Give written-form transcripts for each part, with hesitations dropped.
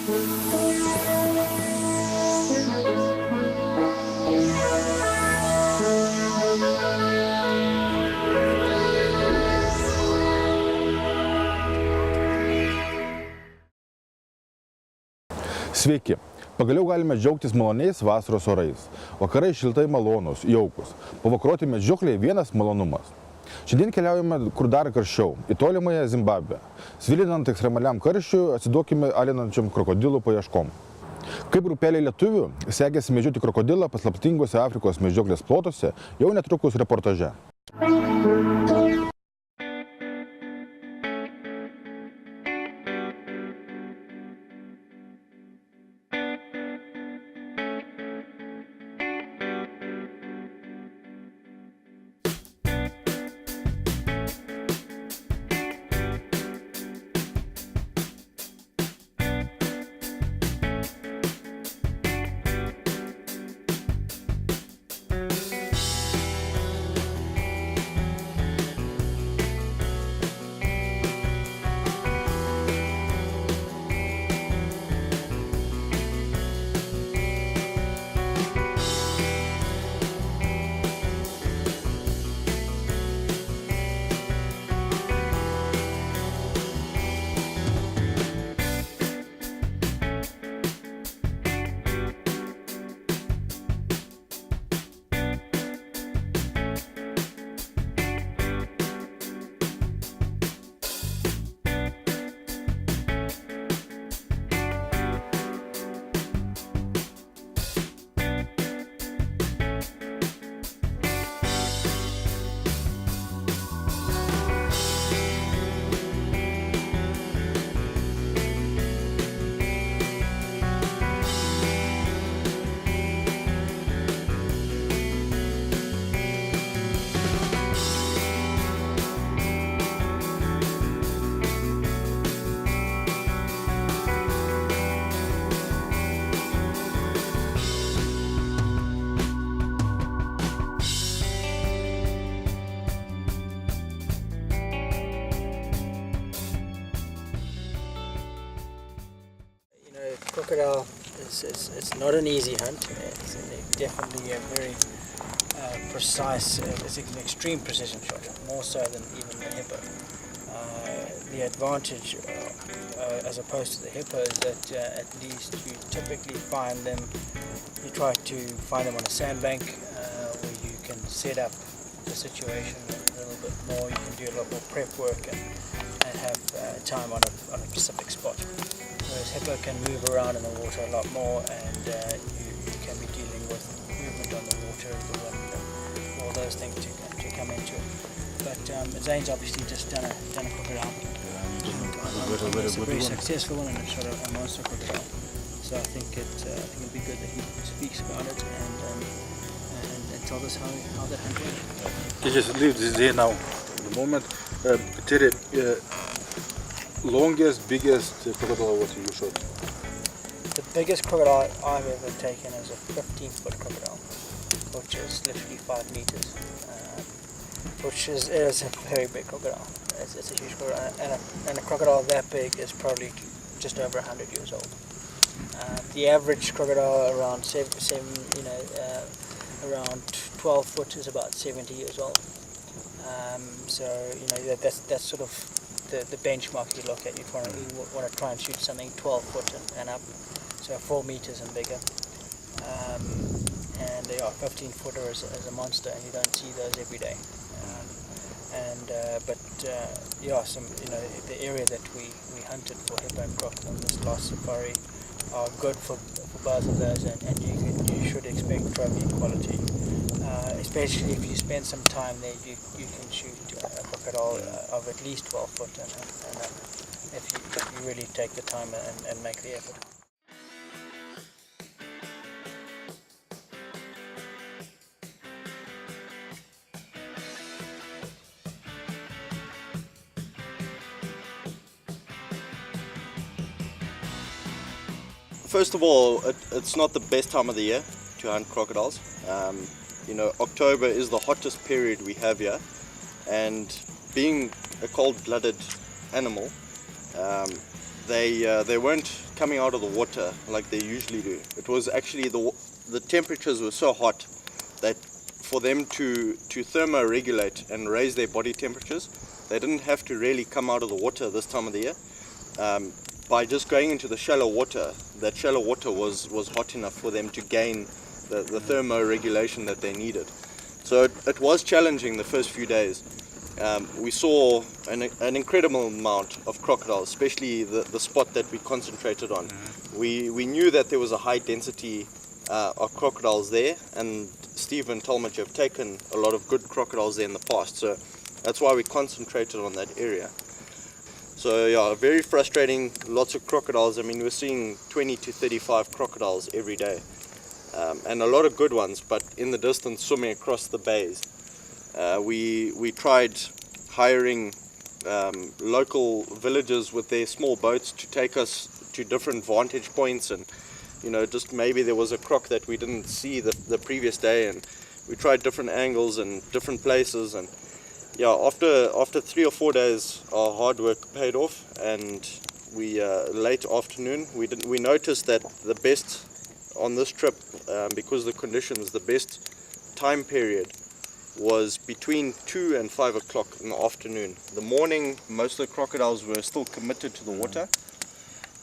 Sveiki! Pagaliau galime džiaugtis maloniais vasaros orais. Vakarai šiltai malonūs, jaukus. Pavakaroti medžioklėje vienas malonumas. Šiandien keliaujame kur dar karščiau, į tolimąją Zimbabvę. Svilinant ekstremaliam karščiui, atsiduokime alinančioms krokodilų paieškoms. Kaip grupelei lietuvių, sekėsi medžioti krokodilą paslaptinguose Afrikos medžioklės plotuose, jau netrukus reportaže. Crocodile it's not an easy hunt. It's definitely a very precise, it's an extreme precision shot, more so than even the hippo. The advantage as opposed to the hippo is that at least you typically find them, you try to find them on a sandbank where you can set up the situation a little bit more, you can do a lot more prep work and have time on a specific spot. Whereas hippo can move around in the water a lot more, and you can be dealing with movement on the water, the wind, and all those things to come into it. But Zane's obviously just done a crocodile. It's a very successful one, and it's shot a monster crocodile. So I think it'd be good that he speaks about it and tells us how that hunt went. You just leave this here now. At the moment, longest, biggest crocodile what you shot? The biggest crocodile I've ever taken is a 15-foot crocodile, which is literally 5 meters, which is a very big crocodile. It's a huge crocodile, and a crocodile that big is probably just over 100 years old. The average crocodile around around 12 foot is about 70 years old. So that's sort of the benchmark you look at. You want to try and shoot something 12 foot and up, so 4 meters and bigger. And they are 15-footer is a monster, and you don't see those every day. The area that we hunted for hippo and croc on this last safari are good for both of those, and you should expect trophy quality. Especially if you spend some time there, you can shoot a crocodile of at least 12 foot and up, if you really take the time and make the effort. First of all, it's not the best time of the year to hunt crocodiles. October is the hottest period we have here, and being a cold-blooded animal, they weren't coming out of the water like they usually do. It was actually the temperatures were so hot that for them to thermoregulate and raise their body temperatures, they didn't have to really come out of the water this time of the year. By just going into the shallow water, that shallow water was hot enough for them to gain the thermoregulation that they needed. So it was challenging the first few days. We saw an incredible amount of crocodiles, especially the spot that we concentrated on. We knew that there was a high density of crocodiles there, and Steve and Talmadge have taken a lot of good crocodiles there in the past, so that's why we concentrated on that area. So yeah, very frustrating, lots of crocodiles. I mean, we're seeing 20 to 35 crocodiles every day, and a lot of good ones, but in the distance swimming across the bays. We tried hiring local villagers with their small boats to take us to different vantage points, and just maybe there was a croc that we didn't see the previous day, and we tried different angles and different places, and yeah, after 3 or 4 days our hard work paid off, and we late afternoon we noticed that the best on this trip, because of the conditions, the best time period was between 2 and 5 o'clock in the afternoon. The morning, most of the crocodiles were still committed to the water.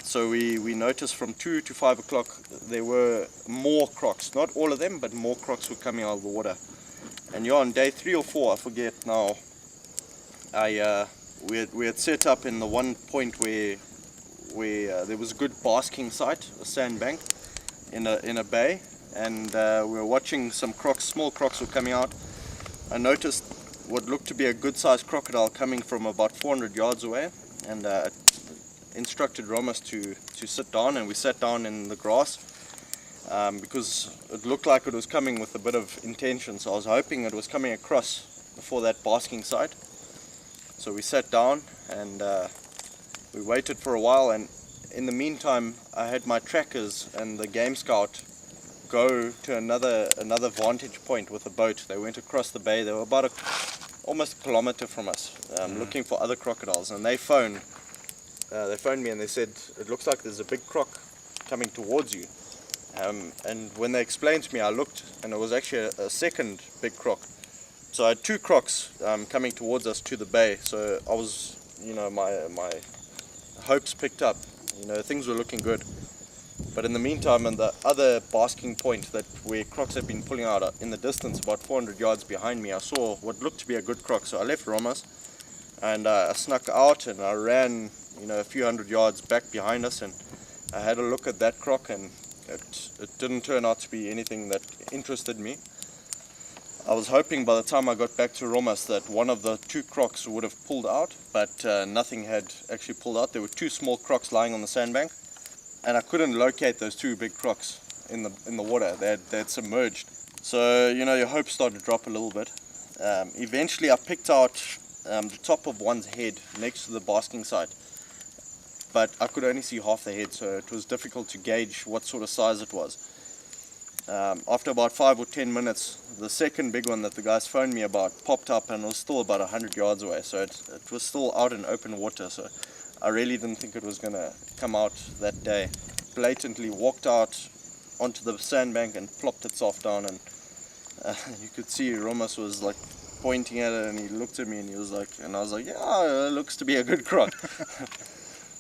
So we noticed from 2 to 5 o'clock there were more crocs. Not all of them, but more crocs were coming out of the water. And on day 3 or 4, I forget now, we had set up in the one point where there was a good basking site, a sandbank in a bay, and we were watching some crocs, small crocs were coming out. I noticed what looked to be a good-sized crocodile coming from about 400 yards away, and instructed Romas to sit down, and we sat down in the grass because it looked like it was coming with a bit of intention, so I was hoping it was coming across before that basking site. So we sat down and we waited for a while, and in the meantime I had my trackers and the game scout go to another vantage point with a boat. They went across the bay. They were about almost a kilometer from us, looking for other crocodiles, and they phoned me and they said, it looks like there's a big croc coming towards you. And when they explained to me, I looked, and it was actually a second big croc. So I had 2 crocs coming towards us to the bay. So I was, my hopes picked up. Things were looking good. But in the meantime, in the other basking point where crocs had been pulling out in the distance, about 400 yards behind me, I saw what looked to be a good croc. So I left Romas and I snuck out and I ran, a few hundred yards back behind us, and I had a look at that croc, and it didn't turn out to be anything that interested me. I was hoping by the time I got back to Romas that one of the 2 crocs would have pulled out, but nothing had actually pulled out. There were 2 small crocs lying on the sandbank, and I couldn't locate those 2 big crocs in the water. They had submerged. So your hopes started to drop a little bit. Eventually I picked out the top of one's head next to the basking site, but I could only see half the head, so it was difficult to gauge what sort of size it was. After about 5 or 10 minutes, the second big one that the guys phoned me about popped up, and it was still about 100 yards away, so it was still out in open water. So I really didn't think it was going to come out that day. Blatantly walked out onto the sandbank and plopped itself down, and you could see Romas was like pointing at it, and he looked at me and he was like, and I was like, yeah, it looks to be a good croc.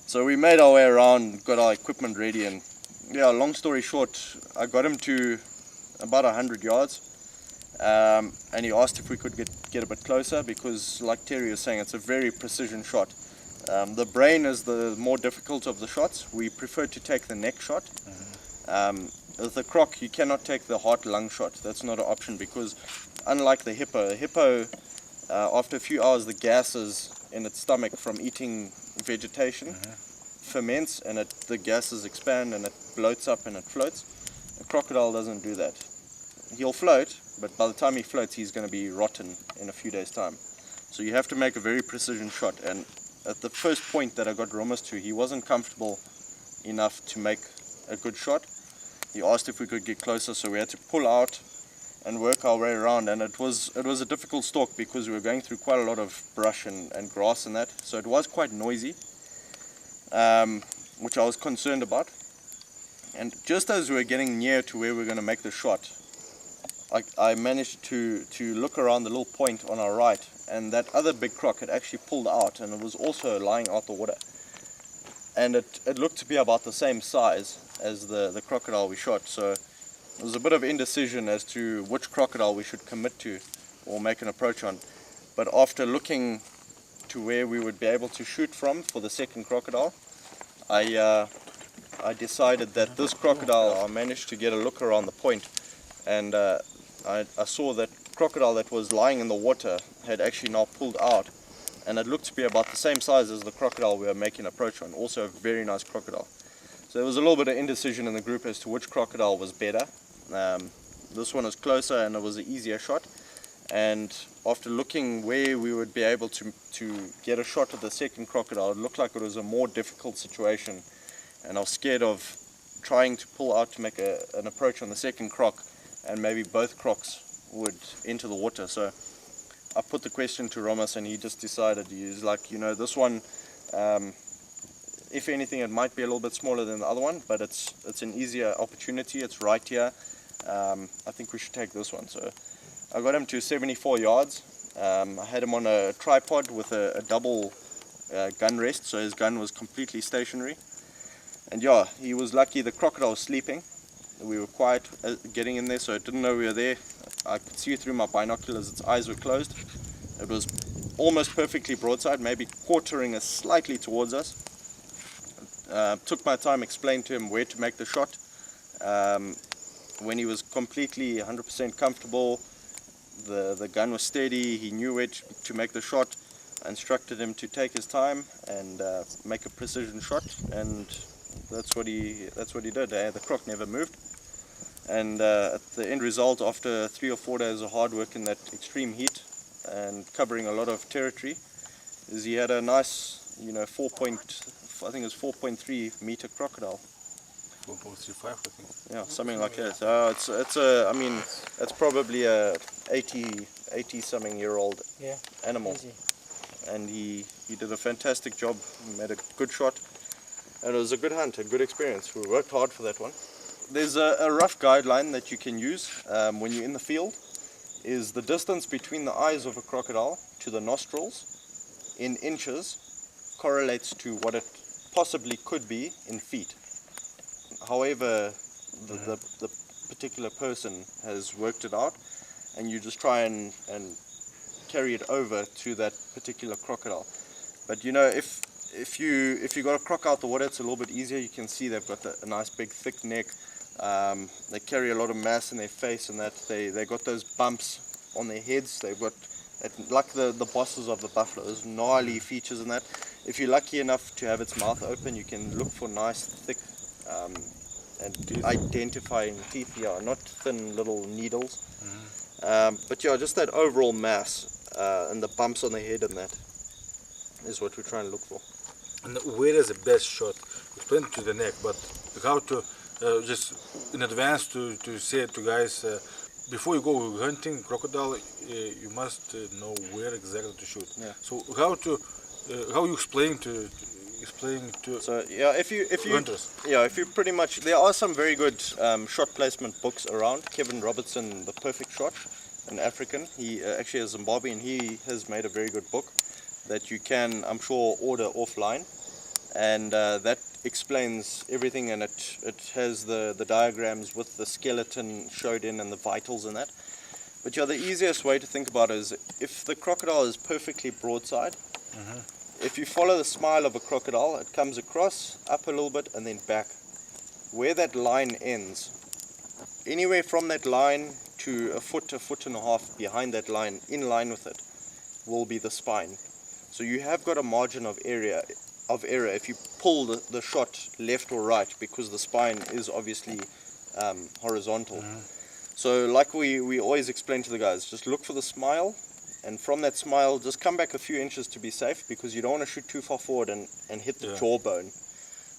So we made our way around, got our equipment ready, and yeah, long story short, I got him to about 100 yards, and he asked if we could get a bit closer, because like Terry was saying, it's a very precision shot. The brain is the more difficult of the shots. We prefer to take the neck shot. With the croc, you cannot take the heart-lung shot. That's not an option, because unlike the hippo, after a few hours, the gases in its stomach from eating vegetation ferments, and the gases expand and it bloats up and it floats. A crocodile doesn't do that. He'll float, but by the time he floats, he's going to be rotten in a few days' time. So you have to make a very precision shot, and at the first point that I got Romas to, he wasn't comfortable enough to make a good shot. He asked if we could get closer, so we had to pull out and work our way around, and it was a difficult stalk because we were going through quite a lot of brush and grass and that, so it was quite noisy. which I was concerned about. And just as we were getting near to where we were going to make the shot, I managed to look around the little point on our right, and that other big croc had actually pulled out, and it was also lying out the water. And it looked to be about the same size as the crocodile we shot, so it was a bit of indecision as to which crocodile we should commit to or make an approach on. But after looking to where we would be able to shoot from for the second crocodile, I decided that this crocodile, I managed to get a look around the point, and I saw that crocodile that was lying in the water had actually now pulled out, and it looked to be about the same size as the crocodile we were making an approach on, also a very nice crocodile. So there was a little bit of indecision in the group as to which crocodile was better. This one was closer and it was an easier shot, and after looking where we would be able to get a shot at the second crocodile, it looked like it was a more difficult situation, and I was scared of trying to pull out to make an approach on the second croc, and maybe both crocs would enter the water. So I put the question to Romas, and he just decided, he's like, you know, this one, if anything, it might be a little bit smaller than the other one, but it's an easier opportunity. It's right here. I think we should take this one. So I got him to 74 yards. I had him on a tripod with a double gun rest, so his gun was completely stationary. And yeah, he was lucky. The crocodile was sleeping. We were quiet getting in there, so it didn't know we were there. I could see through my binoculars, its eyes were closed. It was almost perfectly broadside, maybe quartering us slightly towards us. Took my time, explained to him where to make the shot. When he was completely 100% comfortable, the gun was steady, he knew where to make the shot. I instructed him to take his time and make a precision shot, and that's what he did. The croc never moved, and at the end result, after 3 or 4 days of hard work in that extreme heat and covering a lot of territory, is he had a nice, you know, I think it was 4.3 meter crocodile. 4.35, I think. Yeah, something like that. I mean, it's probably a 80 something year old animal. Easy. And he did a fantastic job. He made a good shot, and it was a good hunt, a good experience. We worked hard for that one. There's a rough guideline that you can use when you're in the field, is the distance between the eyes of a crocodile to the nostrils in inches correlates to what it possibly could be in feet. However, the particular person has worked it out, and you just try and carry it over to that particular crocodile. But you know, if you got a croc out the water, it's a little bit easier. You can see they've got a nice big thick neck. They carry a lot of mass in their face, and that they got those bumps on their heads. They've got like the bosses of the buffalo, those gnarly features in that. If you're lucky enough to have its mouth open, you can look for nice thick and teeth. Identifying teeth, not thin little needles. But yeah, just that overall mass and the bumps on the head, and that is what we're trying to look for. And where is the best shot? Explain to the neck, but how to just in advance to say to guys, before you go hunting crocodile, you must know where exactly to shoot. Yeah. So how you explain to so yeah, if you hunters? Yeah, if you pretty much, there are some very good shot placement books around. Kevin Robertson, The Perfect Shot, an African, he actually is Zimbabwean, he has made a very good book that you can, I'm sure, order offline, and that explains everything, and it has the diagrams with the skeleton showed in and the vitals and that. But yeah, the easiest way to think about it is if the crocodile is perfectly broadside, if you follow the smile of a crocodile, it comes across, up a little bit, and then back. Where that line ends, anywhere from that line to a foot and a half behind that line, in line with it, will be the spine. So you have got a margin of error if you pull the shot left or right, because the spine is obviously horizontal. So like we always explain to the guys, just look for the smile, and from that smile just come back a few inches to be safe, because you don't want to shoot too far forward and hit the jawbone.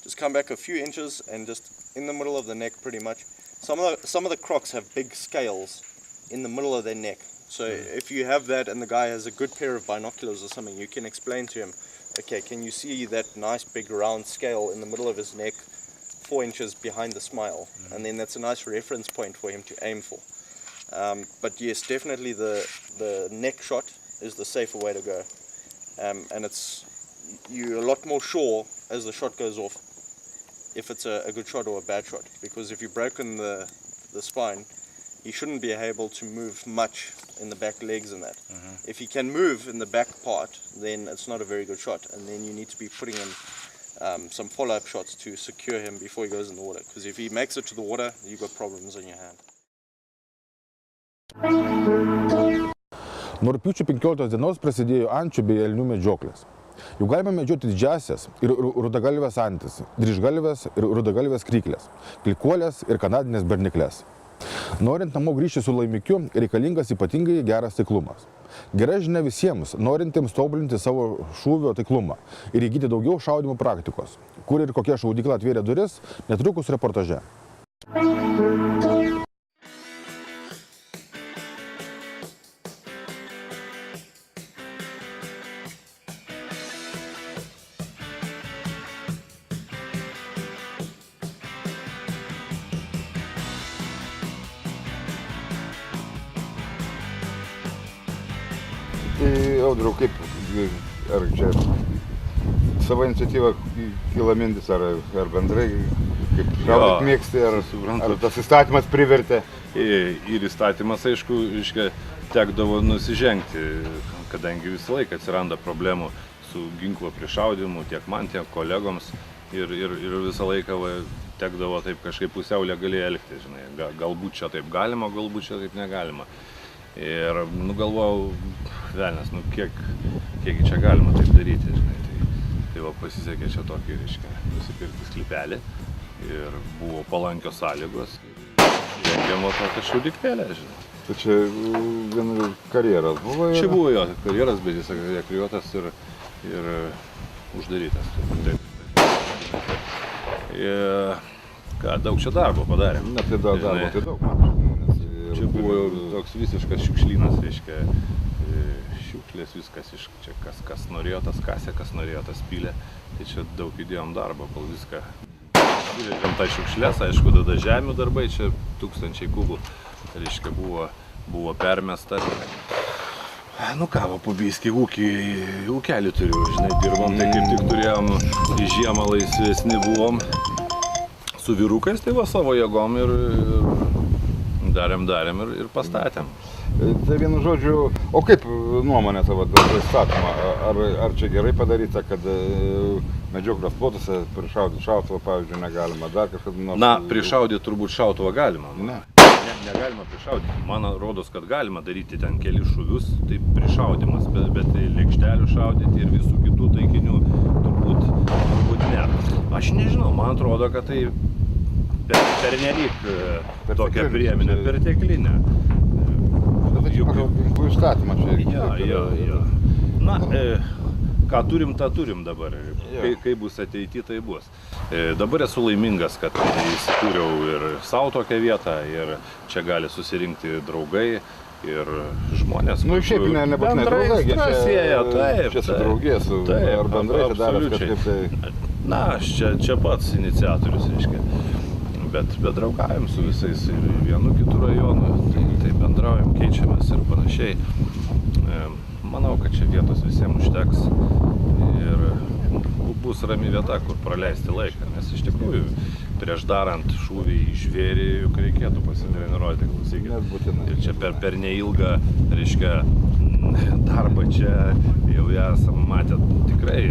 Just come back a few inches and just in the middle of the neck pretty much. Some of the crocs have big scales in the middle of their neck. So if you have that and the guy has a good pair of binoculars or something, you can explain to him, Okay, can you see that nice big round scale in the middle of his neck, 4 inches behind the smile? And then that's a nice reference point for him to aim for. But yes, definitely the neck shot is the safer way to go. And you're a lot more sure as the shot goes off if it's a good shot or a bad shot. Because if you've broken the spine, he shouldn't be able to move much in the back legs and that. If he can move in the back part, then it's not a very good shot. And then you need to be putting in some follow-up shots to secure him before he goes in the water. Because if he makes it to the water, you've got problems on your hand. Nuo rugpjūčio 15 dienos prasidėjo ančių bei elnių medžioklės. Jau galime medžioti didžiąsias ir rudagalvės antis, dryžgalvės ir rudagalvės kryklės, klikuolės ir kanadinės berniklės. Norint namo grįžti su laimikiu, reikalingas ypatingai geras taiklumas. Gera žinia visiems, norintiems tobulinti savo šūvio taiklumą ir įgyti daugiau šaudymų praktikos. Kur ir kokia šaudykla atvėrė duris, netrukus reportaže. Tai Audriau, kaip, ar čia savo iniciatyva kyla mintis, ar bendrai, kaip šaudyt mėgsti, ar tas įstatymas privertė? Ir įstatymas, aišku, tekdavo nusižengti, kadangi visą laiką atsiranda problemų su ginklo prišaudimu tiek man, tiek kolegoms. Ir visą laiką tekdavo taip kažkaip pusiau legaliai elgti, žinai. Galbūt čia taip galima, galbūt čia taip negalima. Ir galvojau, velnias, kiek čia galima taip daryti, žinai. Tai pasisekė čia tokį, nusipirkti sklypelį ir buvo palankios sąlygos. Rengiamo tokią šaudyklėlę, žinai. Tai čia viena karjeras buvo? Čia buvo jo karjeras, bet jis rekruotas ir uždarytas. Ką, daug čia darbo padarėm. Ne, tai darbo, tai daug, man. Čia buvo toks visiškas šiukšlynas, šiukšlės viskas, čia kas norėjo tas kasė, kas norėjo tas pylė. Tai čia daug įdėjom darbo, kol viską įvežėm tą šiukšlės, aišku, tada žemių darbai, čia 1000 kubų, buvo permesta. Ką, po biskį ūkelį turiu, žinai, dirbom, tai kaip tik turėjom į žiemą laisvesni buvom su vyrukais, tai savo jėgom ir darėm ir pastatėm. Tai vienu žodžiu, o kaip nuomonė tavo dėl įstatymą? Ar čia gerai padaryta, kad medžioklės plotuose prišaudyti šautuvą, pavyzdžiui, negalima, dar kažkas nors? Na, prišaudyti turbūt šautuvą galima. Ne. Negalima prišaudyti. Man rodos, kad galima daryti ten kelis šūvius, tai prišaudimas, bet lėkštelių šaudyti ir visų kitų taikinių turbūt ne. Aš nežinau, man atrodo, kad tai pernelyg tokia priemonė, perteklinė. Bet tai pagal ginklų įstatymą čia. Jo. Na, ką turim, tą turim dabar. Kai bus ateity, tai bus. Dabar esu laimingas, kad įsikūriau ir savo tokią vietą, ir čia gali susirinkti draugai ir žmonės. Šiaip nebūtinai draugai, čia su draugės, ar bendrai čia darės kažkaip tai. Na, aš čia pats iniciatorius, bet draugaujam su visais ir vienu kitų rajonų, tai bendraujam, keičiamės ir panašiai. Manau, kad čia vietos visiems užteks ir bus rami vieta, kur praleisti laiką, nes iš tikrųjų prieš darant šūvį į žvėrį juk reikėtų pasitreniruoti, klausykit. Ir čia per neilgą, darbą čia jau esam matę tikrai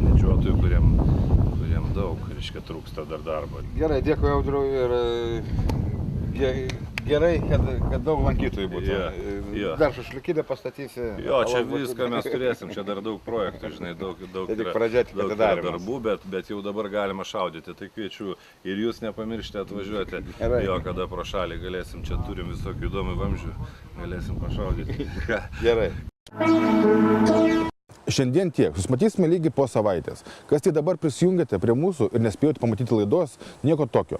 medžiotojų, kuriem daug, trūksta dar darbo. Gerai, dėkui Audriau ir gerai, kad daug lankytojų būtų. Dar šašliukinę pastatysi. Jo, čia viską mes turėsim, čia dar daug projektų, žinai, daug darbų, bet jau dabar galima šaudyti, tai kviečiu ir jūs nepamiršti atvažiuoti. Jo, kada pro šalį galėsim, čia turim visokių įdomių vamzdžių, galėsim pašaudyti. Gerai. Šiandien tiek. Susimatysime lygiai po savaitės. Kas tai dabar prisijungėte prie mūsų ir nespėjote pamatyti laidos, nieko tokio.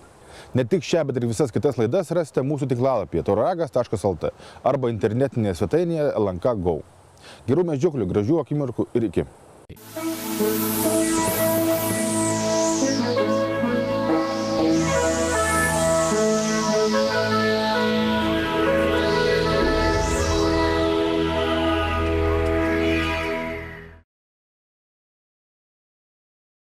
Ne tik šią, bet ir visas kitas laidas rasite mūsų tinklalapyje tauroragas.lt arba internetinėje svetainėje LNK Go. Gerų medžioklių, gražių akimirkų ir iki. medžiotojai.